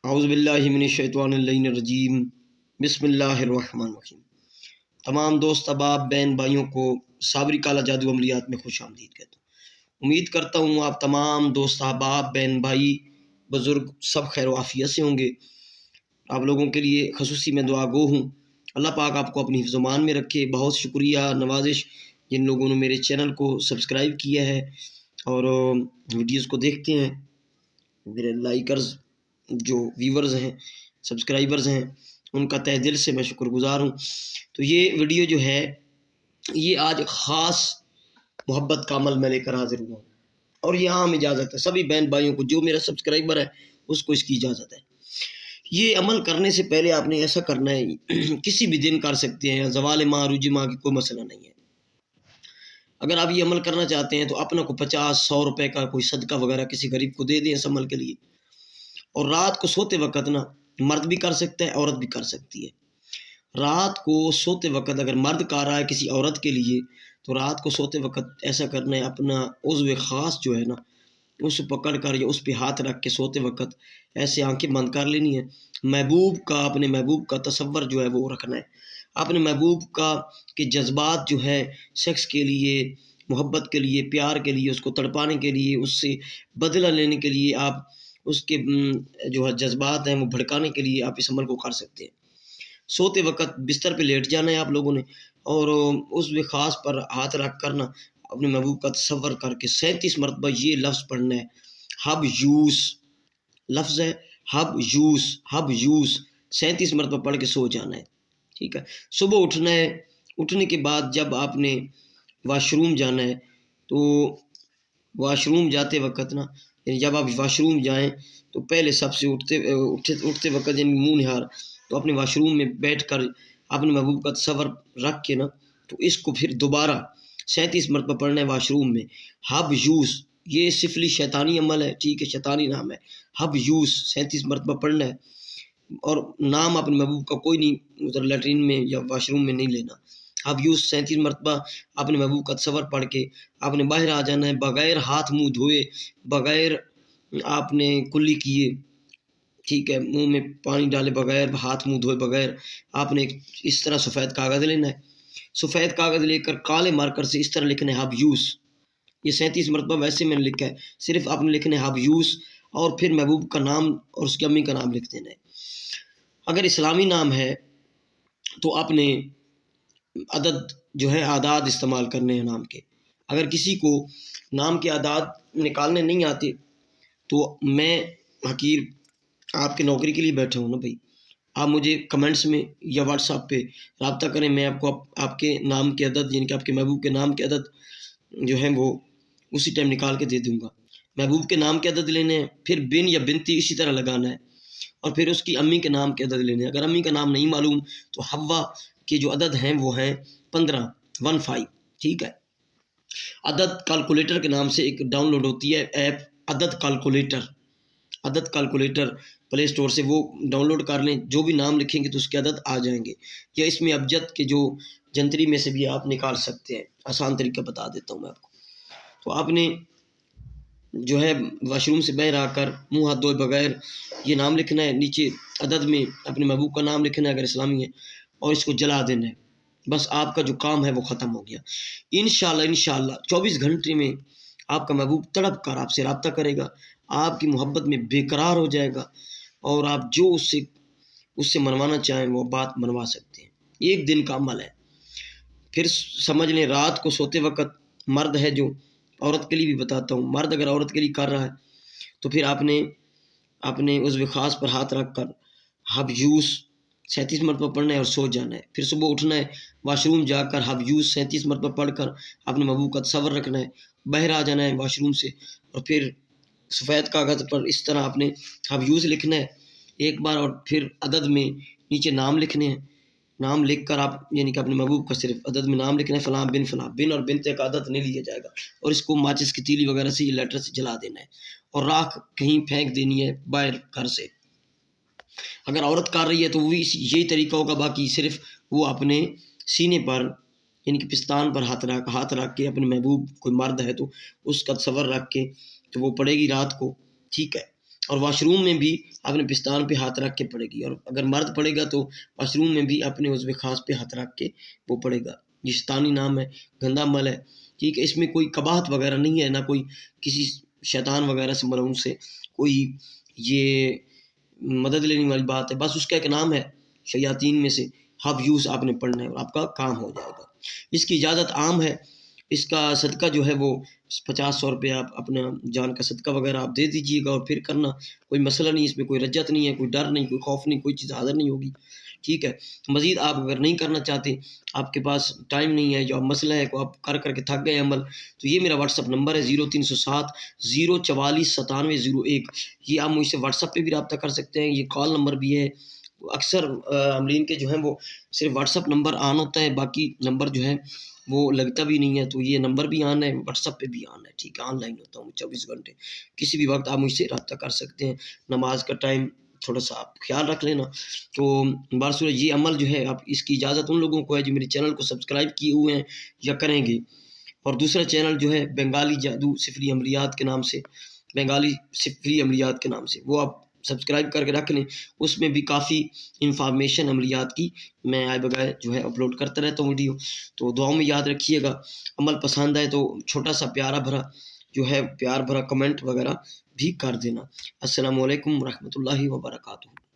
اعوذ باللہ من الشیطان الرجیم بسم اللہ الرحمن الرحیم۔ تمام دوست احباب بہن بھائیوں کو صابری کالا جادو عملیات میں خوش آمدید کہتا ہوں۔ امید کرتا ہوں آپ تمام دوست احباب بہن بھائی بزرگ سب خیر و عافیت سے ہوں گے۔ آپ لوگوں کے لیے خصوصی میں دعا گو ہوں، اللہ پاک آپ کو اپنی حفظ و امان میں رکھے۔ بہت شکریہ نوازش جن لوگوں نے میرے چینل کو سبسکرائب کیا ہے اور ویڈیوز کو دیکھتے ہیں، میرے لائکرز جو ویورز ہیں سبسکرائبرز ہیں ان کا تہ دل سے میں شکر گزار ہوں۔ تو یہ ویڈیو جو ہے یہ آج خاص محبت کا عمل میں لے کر حاضر ہوا ہوں، اور یہ عام اجازت ہے سبھی بہن بھائیوں کو، جو میرا سبسکرائبر ہے اس کو اس کی اجازت ہے۔ یہ عمل کرنے سے پہلے آپ نے ایسا کرنا ہے، کسی بھی دن کر سکتے ہیں، زوال ماہ عروج ماہ کی کوئی مسئلہ نہیں ہے۔ اگر آپ یہ عمل کرنا چاہتے ہیں تو اپنا کو 50-100 روپے کا کوئی صدقہ وغیرہ کسی غریب کو دے دیں اس عمل کے لیے۔ اور رات کو سوتے وقت نا مرد بھی کر سکتا ہے عورت بھی کر سکتی ہے۔ رات کو سوتے وقت اگر مرد کر رہا ہے کسی عورت کے لیے تو رات کو سوتے وقت ایسا کرنا ہے، اپنا عضو خاص جو ہے نا اس پکڑ کر یا اس پہ ہاتھ رکھ کے سوتے وقت ایسے آنکھیں بند کر لینی ہے۔ محبوب کا، اپنے محبوب کا تصور جو ہے وہ رکھنا ہے، اپنے محبوب کا کہ جذبات جو ہے شخص کے لیے، محبت کے لیے، پیار کے لیے، اس کو تڑپانے کے لیے، اس سے بدلہ لینے کے لیے، آپ اس کے جو ہے جذبات ہیں وہ بھڑکانے کے لیے آپ اس عمل کو کر سکتے ہیں۔ سوتے وقت بستر پہ لیٹ جانا ہے آپ لوگوں نے، اور اس خاص پر ہاتھ رکھ کر نا اپنے محبوب کا تصور کر کے 37 مرتبہ یہ لفظ پڑھنا ہے، حب یوس لفظ ہے، حب یوس 37 مرتبہ پڑھ کے سو جانا ہے، ٹھیک ہے۔ صبح اٹھنا ہے، اٹھنے کے بعد جب آپ نے واش روم جانا ہے تو واش روم جاتے وقت نا، یعنی جب آپ واش روم جائیں تو پہلے سب سے اٹھتے وقت یعنی منہ نہار تو اپنے واش روم میں بیٹھ کر اپنے محبوب کا تصور رکھ کے نا تو اس کو پھر دوبارہ 37 مرتبہ پڑھنا ہے واش روم میں، حب یوس۔ یہ سفلی شیطانی عمل ہے، ٹھیک ہے، شیطانی نام ہے، حب یوس 37 مرتبہ پڑھنا ہے، اور نام اپنے محبوب کا کوئی نہیں ادھر لیٹرین میں یا واش روم میں نہیں لینا۔ حب یوس 37 مرتبہ اپنے محبوب کا تصور پڑھ کے آپ نے باہر آ جانا ہے، بغیر ہاتھ منہ دھوئے، بغیر آپ نے کلی کیے، ٹھیک ہے، منہ میں پانی ڈالے بغیر، ہاتھ منہ دھوئے بغیر آپ نے اس طرح سفید کاغذ لینا ہے۔ سفید کاغذ لے کر کالے مارکر سے اس طرح لکھنا ہے حب یوس۔ یہ 37 مرتبہ ویسے میں نے لکھا ہے، صرف آپ نے لکھنا ہے حب یوس، اور پھر محبوب کا نام اور اس کی امی کا نام لکھ دینا ہے۔ اگر اسلامی نام ہے تو آپ نے عدد جو ہے اعداد استعمال کرنے ہیں نام کے۔ اگر کسی کو نام کے اعداد نکالنے نہیں آتے تو میں حقیر آپ کے نوکری کے لیے بیٹھا ہوں نا بھائی، آپ مجھے کمنٹس میں یا واٹس ایپ پہ رابطہ کریں، میں آپ کو آپ کے نام کے عدد یعنی کہ آپ کے محبوب کے نام کے عدد جو ہیں وہ اسی ٹائم نکال کے دے دوں گا۔ محبوب کے نام کے عدد لینے ہیں، پھر بن یا بنتی اسی طرح لگانا ہے، اور پھر اس کی امی کے نام کے عدد لینے ہیں۔ اگر امی کا نام نہیں معلوم تو حوا کے جو عدد ہیں وہ ہیں 15، ٹھیک ہے۔ عدد کیلکولیٹر کے نام سے ایک ڈاؤن لوڈ ہوتی ہے ایپ، عدد کیلکولیٹر پلے اسٹور سے، وہ ڈاؤن لوڈ کر لیں، جو بھی نام لکھیں گے تو اس کے عدد آ جائیں گے، یا اس میں ابجد کے جو جنتری میں سے بھی آپ نکال سکتے ہیں، آسان طریقہ بتا دیتا ہوں میں آپ کو۔ تو آپ نے جو ہے واش روم سے باہر آ کر منہ ہاتھ دھوئے بغیر یہ نام لکھنا ہے، نیچے عدد میں اپنے محبوب کا نام لکھنا ہے اگر اسلامی ہے، اور اس کو جلا دینا ہے۔ بس آپ کا جو کام ہے وہ ختم ہو گیا۔ انشاءاللہ 24 گھنٹے میں آپ کا محبوب تڑپ کر آپ سے رابطہ کرے گا، آپ کی محبت میں بے قرار ہو جائے گا، اور آپ جو اس سے منوانا چاہیں وہ بات منوا سکتے ہیں۔ ایک دن کا عمل ہے۔ پھر سمجھ لیں رات کو سوتے وقت مرد ہے، جو عورت کے لیے بھی بتاتا ہوں، مرد اگر عورت کے لیے کر رہا ہے تو پھر آپ نے اپنے عضو خاص پر ہاتھ رکھ کر حب یوس 37 مرتبہ پڑھنا ہے اور سو جانا ہے۔ پھر صبح اٹھنا ہے، واش روم جا کر حب یوس 37 مرتبہ پڑھ کر اپنے محبوب کا تصور رکھنا ہے، باہر آ جانا ہے واش روم سے، اور پھر سفید کاغذ پر اس طرح آپ نے حب یوس لکھنا ہے ایک بار، اور پھر عدد میں نیچے نام لکھنے ہیں۔ نام لکھ کر آپ یعنی کہ اپنے محبوب کا صرف عدد میں نام لکھنا ہے، فلاں، بن اور بنتے کا عدد نہیں لیا جائے گا، اور اس کو ماچس کی تیلی وغیرہ سے یہ لیٹر سے جلا دینا ہے، اور راکھ کہیں پھینک دینی ہے باہر گھر سے۔ اگر عورت کر رہی ہے تو وہ یہی طریقہ ہوگا، باقی صرف وہ اپنے سینے پر یعنی کہ پستان پر ہاتھ رکھ کے اپنے محبوب، کوئی مرد ہے تو اس کا تصور رکھ کے تو وہ پڑے گی رات کو، ٹھیک ہے۔ اور واش روم میں بھی اپنے پستان پہ ہاتھ رکھ کے پڑے گی، اور اگر مرد پڑے گا تو واش روم میں بھی اپنے عضو خاص پہ ہاتھ رکھ کے وہ پڑے گا۔ یہ شیطانی نام ہے، گندا عمل ہے، ٹھیک ہے۔ اس میں کوئی قباحت وغیرہ نہیں ہے، نہ کوئی کسی شیطان وغیرہ سے ملعون سے کوئی یہ مدد لینے والی بات ہے، بس اس کا ایک نام ہے شیاطین میں سے، ہاف یوز آپ نے پڑھنا ہے اور آپ کا کام ہو جائے گا۔ اس کی اجازت عام ہے، اس کا صدقہ جو ہے وہ 50-100 روپے آپ اپنا جان کا صدقہ وغیرہ آپ دے دیجیے گا، اور پھر کرنا کوئی مسئلہ نہیں، اس میں کوئی رجت نہیں ہے، کوئی ڈر نہیں، کوئی خوف نہیں، کوئی چیز حاضر نہیں ہوگی، ٹھیک ہے۔ مزید آپ اگر نہیں کرنا چاہتے، آپ کے پاس ٹائم نہیں ہے، جو آپ مسئلہ ہے کو آپ کر کے تھک گئے عمل، تو یہ میرا واٹس اپ نمبر ہے 0307 044 9701، یہ آپ مجھ سے واٹس اپ پہ بھی رابطہ کر سکتے ہیں، یہ کال نمبر بھی ہے۔ اکثر عاملین کے جو ہیں وہ صرف واٹس اپ نمبر آن ہوتا ہے، باقی نمبر جو ہے وہ لگتا بھی نہیں ہے، تو یہ نمبر بھی آن ہے، واٹس اپ پہ بھی آن ہے، ٹھیک ہے۔ آن لائن ہوتا ہوں 24 گھنٹے، کسی بھی وقت آپ مجھ سے رابطہ کر سکتے ہیں۔ نماز کا ٹائم تھوڑا سا آپ خیال رکھ لینا۔ تو بارسورہ یہ عمل جو ہے آپ اس کی اجازت ان لوگوں کو ہے جو میرے چینل کو سبسکرائب کیے ہوئے ہیں یا کریں گے۔ اور دوسرا چینل جو ہے بنگالی جادو سفری عملیات کے نام سے، بنگالی سفری عملیات کے نام سے، وہ آپ سبسکرائب کر کے رکھ لیں، اس میں بھی کافی انفارمیشن عملیات کی میں آئے بغیر جو ہے اپلوڈ کرتا رہتا ہوں ویڈیو، تو دعاؤں میں یاد رکھیے گا۔ عمل پسند آئے تو چھوٹا سا پیار بھرا کمنٹ وغیرہ بھی کر دینا۔ السلام علیکم ورحمۃ اللہ وبرکاتہ۔